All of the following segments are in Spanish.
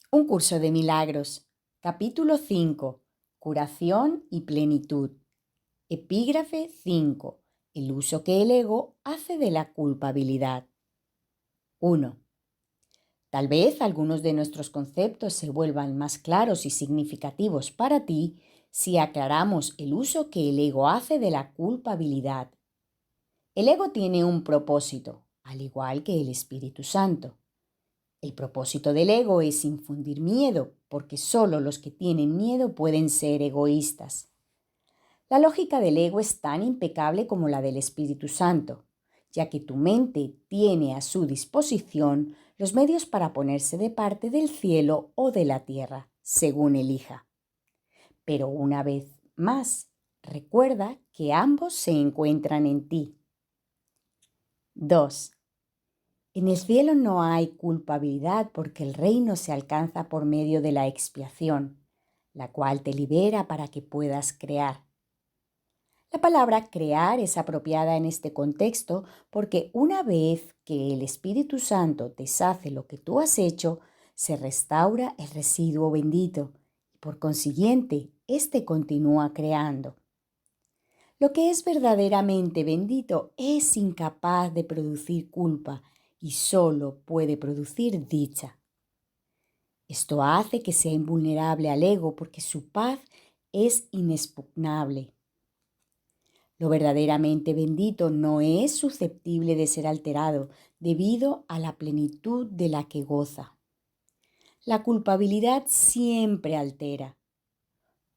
Un curso de milagros. Capítulo 5. Curación y plenitud. Epígrafe 5. El uso que el ego hace de la culpabilidad. 1. Tal vez algunos de nuestros conceptos se vuelvan más claros y significativos para ti si aclaramos el uso que el ego hace de la culpabilidad. El ego tiene un propósito, al igual que el Espíritu Santo. El propósito del ego es infundir miedo, porque solo los que tienen miedo pueden ser egoístas. La lógica del ego es tan impecable como la del Espíritu Santo, ya que tu mente tiene a su disposición los medios para ponerse de parte del cielo o de la tierra, según elija. Pero una vez más, recuerda que ambos se encuentran en ti. 2. En el cielo no hay culpabilidad porque el reino se alcanza por medio de la expiación, la cual te libera para que puedas crear. La palabra crear es apropiada en este contexto porque una vez que el Espíritu Santo deshace lo que tú has hecho, se restaura el residuo bendito y por consiguiente, éste continúa creando. Lo que es verdaderamente bendito es incapaz de producir culpa y solo puede producir dicha. Esto hace que sea invulnerable al ego porque su paz es inexpugnable. Lo verdaderamente bendito no es susceptible de ser alterado debido a la plenitud de la que goza. La culpabilidad siempre altera.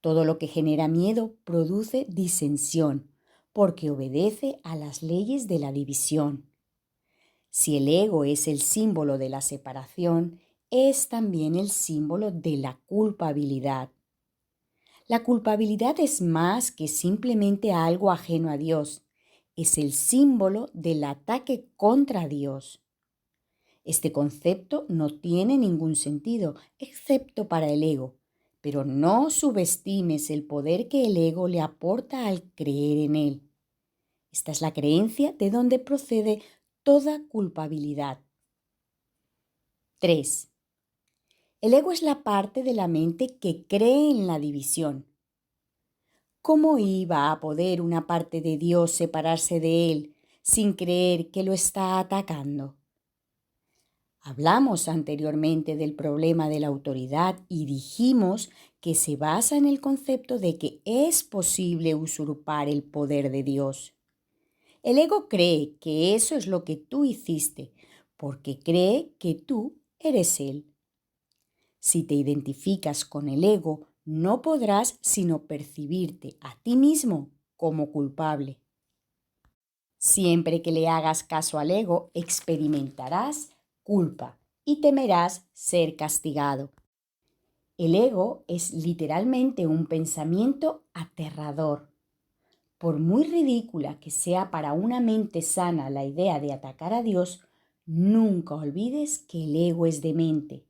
Todo lo que genera miedo produce disensión, porque obedece a las leyes de la división. Si el ego es el símbolo de la separación, es también el símbolo de la culpabilidad. La culpabilidad es más que simplemente algo ajeno a Dios, es el símbolo del ataque contra Dios. Este concepto no tiene ningún sentido, excepto para el ego, pero no subestimes el poder que el ego le aporta al creer en él. Esta es la creencia de donde procede toda culpabilidad. 3. El ego es la parte de la mente que cree en la división. ¿Cómo iba a poder una parte de Dios separarse de él sin creer que lo está atacando? Hablamos anteriormente del problema de la autoridad y dijimos que se basa en el concepto de que es posible usurpar el poder de Dios. El ego cree que eso es lo que tú hiciste, porque cree que tú eres Él. Si te identificas con el ego, no podrás sino percibirte a ti mismo como culpable. Siempre que le hagas caso al ego, experimentarás culpa y temerás ser castigado. El ego es literalmente un pensamiento aterrador. Por muy ridícula que sea para una mente sana la idea de atacar a Dios, nunca olvides que el ego es demente.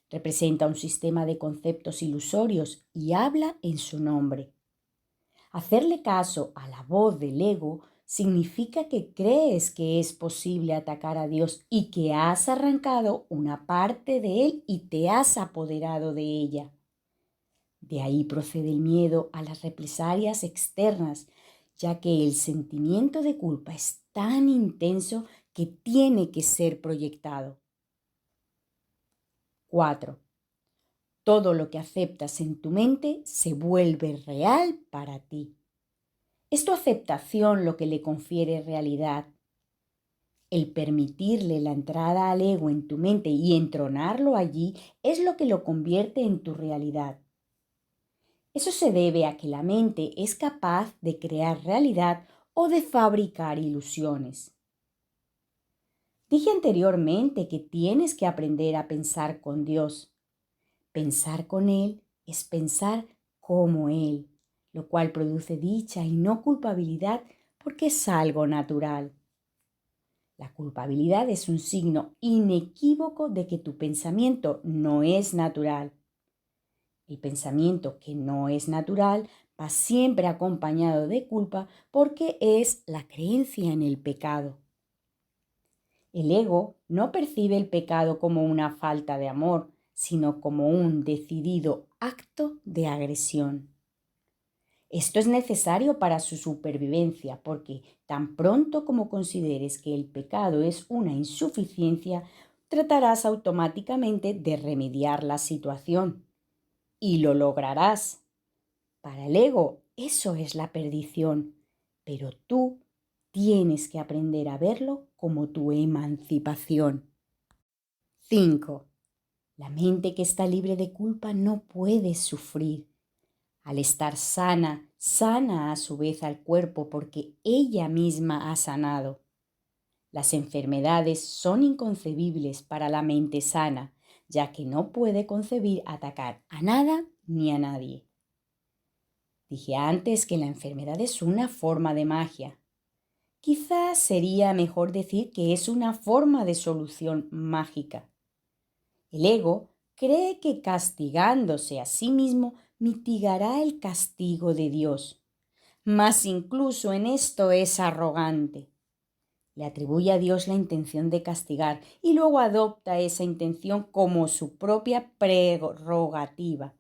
Representa un sistema de conceptos ilusorios y habla en su nombre. Hacerle caso a la voz del ego significa que crees que es posible atacar a Dios y que has arrancado una parte de Él y te has apoderado de ella. De ahí procede el miedo a las represalias externas, ya que el sentimiento de culpa es tan intenso que tiene que ser proyectado. 4. Todo lo que aceptas en tu mente se vuelve real para ti. Es tu aceptación lo que le confiere realidad. El permitirle la entrada al ego en tu mente y entronarlo allí es lo que lo convierte en tu realidad. Eso se debe a que la mente es capaz de crear realidad o de fabricar ilusiones. Dije anteriormente que tienes que aprender a pensar con Dios. Pensar con Él es pensar como Él, lo cual produce dicha y no culpabilidad porque es algo natural. La culpabilidad es un signo inequívoco de que tu pensamiento no es natural. El pensamiento que no es natural va siempre acompañado de culpa porque es la creencia en el pecado. El ego no percibe el pecado como una falta de amor, sino como un decidido acto de agresión. Esto es necesario para su supervivencia, porque tan pronto como consideres que el pecado es una insuficiencia, tratarás automáticamente de remediar la situación. Y lo lograrás. Para el ego, eso es la perdición, pero tú tienes que aprender a verlo como tu emancipación. 5. La mente que está libre de culpa no puede sufrir. Al estar sana, sana a su vez al cuerpo porque ella misma ha sanado. Las enfermedades son inconcebibles para la mente sana, ya que no puede concebir atacar a nada ni a nadie. Dije antes que la enfermedad es una forma de magia. Quizás sería mejor decir que es una forma de solución mágica. El ego cree que castigándose a sí mismo mitigará el castigo de Dios. Mas incluso en esto es arrogante. Le atribuye a Dios la intención de castigar y luego adopta esa intención como su propia prerrogativa.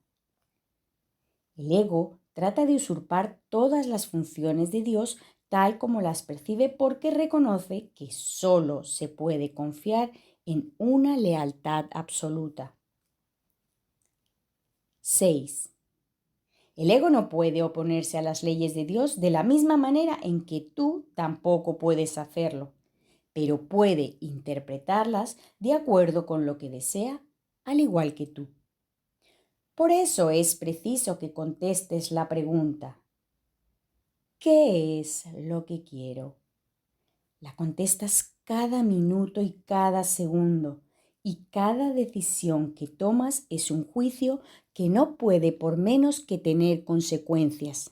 El ego trata de usurpar todas las funciones de Dios tal como las percibe porque reconoce que solo se puede confiar en una lealtad absoluta. 6. El ego no puede oponerse a las leyes de Dios de la misma manera en que tú tampoco puedes hacerlo, pero puede interpretarlas de acuerdo con lo que desea, al igual que tú. Por eso es preciso que contestes la pregunta: ¿qué es lo que quiero? La contestas cada minuto y cada segundo, y cada decisión que tomas es un juicio que no puede por menos que tener consecuencias.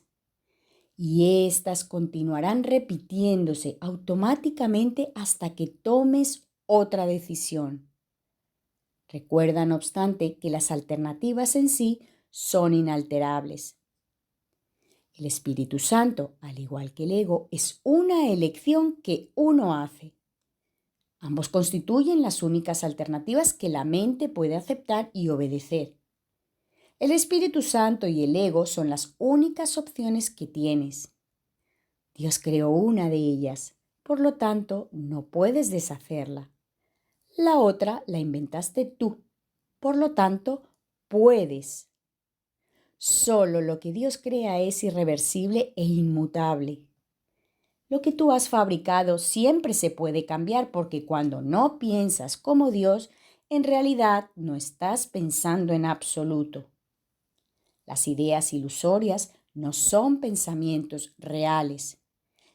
Y éstas continuarán repitiéndose automáticamente hasta que tomes otra decisión. Recuerda, no obstante, que las alternativas en sí son inalterables. El Espíritu Santo, al igual que el ego, es una elección que uno hace. Ambos constituyen las únicas alternativas que la mente puede aceptar y obedecer. El Espíritu Santo y el ego son las únicas opciones que tienes. Dios creó una de ellas, por lo tanto, no puedes deshacerla. La otra la inventaste tú, por lo tanto, puedes. Solo lo que Dios crea es irreversible e inmutable. Lo que tú has fabricado siempre se puede cambiar porque cuando no piensas como Dios, en realidad no estás pensando en absoluto. Las ideas ilusorias no son pensamientos reales,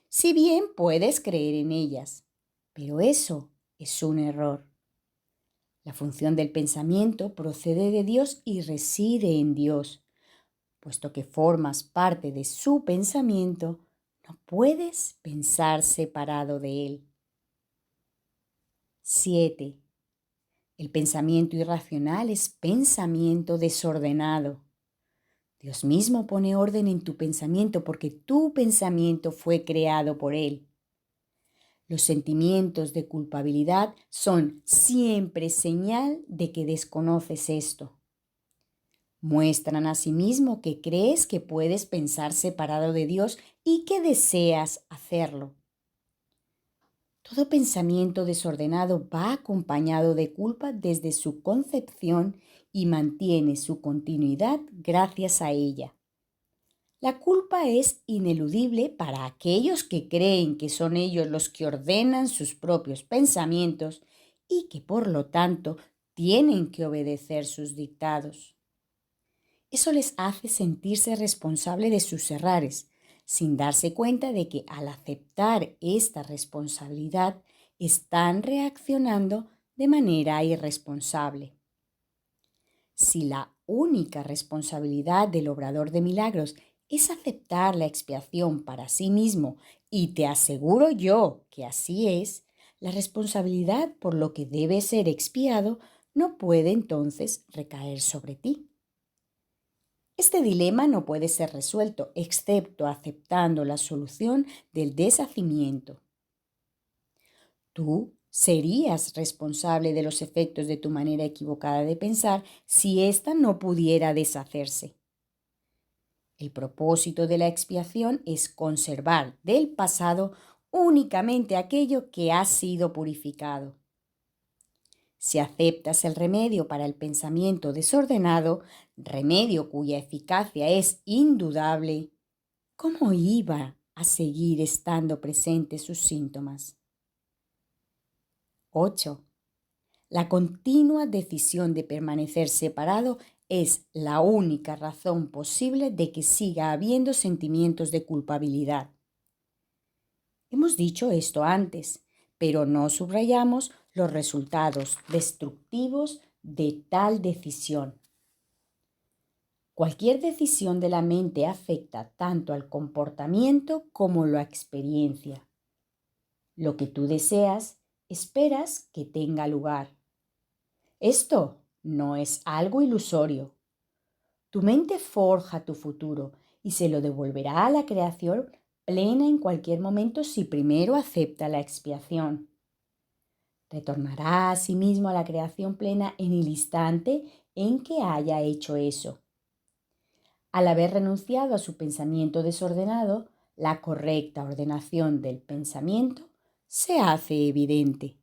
si bien puedes creer en ellas, pero eso es un error. La función del pensamiento procede de Dios y reside en Dios. Puesto que formas parte de su pensamiento, no puedes pensar separado de él. 7. El pensamiento irracional es pensamiento desordenado. Dios mismo pone orden en tu pensamiento porque tu pensamiento fue creado por Él. Los sentimientos de culpabilidad son siempre señal de que desconoces esto. Muestran asimismo que crees que puedes pensar separado de Dios y que deseas hacerlo. Todo pensamiento desordenado va acompañado de culpa desde su concepción y mantiene su continuidad gracias a ella. La culpa es ineludible para aquellos que creen que son ellos los que ordenan sus propios pensamientos y que por lo tanto tienen que obedecer sus dictados. Eso les hace sentirse responsable de sus errores, sin darse cuenta de que al aceptar esta responsabilidad están reaccionando de manera irresponsable. Si la única responsabilidad del obrador de milagros es aceptar la expiación para sí mismo, y te aseguro yo que así es, la responsabilidad por lo que debe ser expiado no puede entonces recaer sobre ti. Este dilema no puede ser resuelto excepto aceptando la solución del deshacimiento. Tú Serías responsable de los efectos de tu manera equivocada de pensar si ésta no pudiera deshacerse. El propósito de la expiación es conservar del pasado únicamente aquello que ha sido purificado. Si aceptas el remedio para el pensamiento desordenado, remedio cuya eficacia es indudable, ¿cómo iba a seguir estando presentes sus síntomas? 8. La continua decisión de permanecer separado es la única razón posible de que siga habiendo sentimientos de culpabilidad. Hemos dicho esto antes, pero no subrayamos los resultados destructivos de tal decisión. Cualquier decisión de la mente afecta tanto al comportamiento como la experiencia. Lo que tú deseas, esperas que tenga lugar. Esto no es algo ilusorio. Tu mente forja tu futuro y se lo devolverá a la creación plena en cualquier momento si primero acepta la expiación. Retornará a sí mismo a la creación plena en el instante en que haya hecho eso. Al haber renunciado a su pensamiento desordenado, la correcta ordenación del pensamiento se hace evidente.